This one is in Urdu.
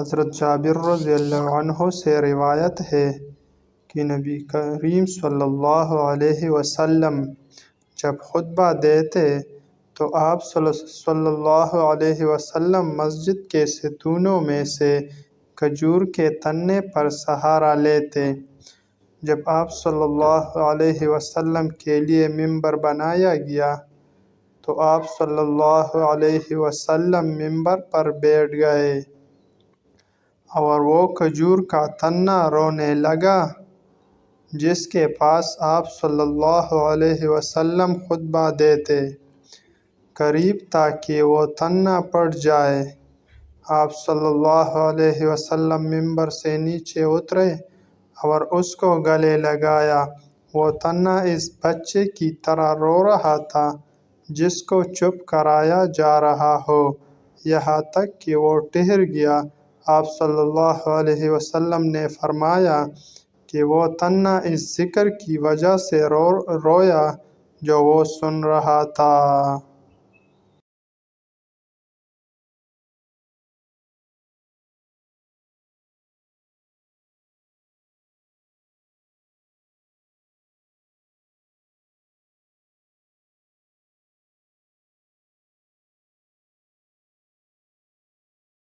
حضرت جابر رضی اللہ عنہ سے روایت ہے کہ نبی کریم صلی اللہ علیہ وسلم جب خطبہ دیتے تو آپ صلی اللہ علیہ وسلم مسجد کے ستونوں میں سے کھجور کے تنے پر سہارا لیتے۔ جب آپ صلی اللہ علیہ وسلم کے لیے ممبر بنایا گیا تو آپ صلی اللہ علیہ وسلم ممبر پر بیٹھ گئے اور وہ کھجور کا تنا رونے لگا جس کے پاس آپ صلی اللہ علیہ وسلم خطبہ دیتے، قریب تھا کہ وہ تنا پھٹ جائے۔ آپ صلی اللہ علیہ وسلم ممبر سے نیچے اترے اور اس کو گلے لگایا۔ وہ تنا اس بچے کی طرح رو رہا تھا جس کو چپ کرایا جا رہا ہو، یہاں تک کہ وہ ٹھہر گیا۔ آپ صلی اللہ علیہ وسلم نے فرمایا کہ وہ تنا اس ذکر کی وجہ سے رویا جو وہ سن رہا تھا۔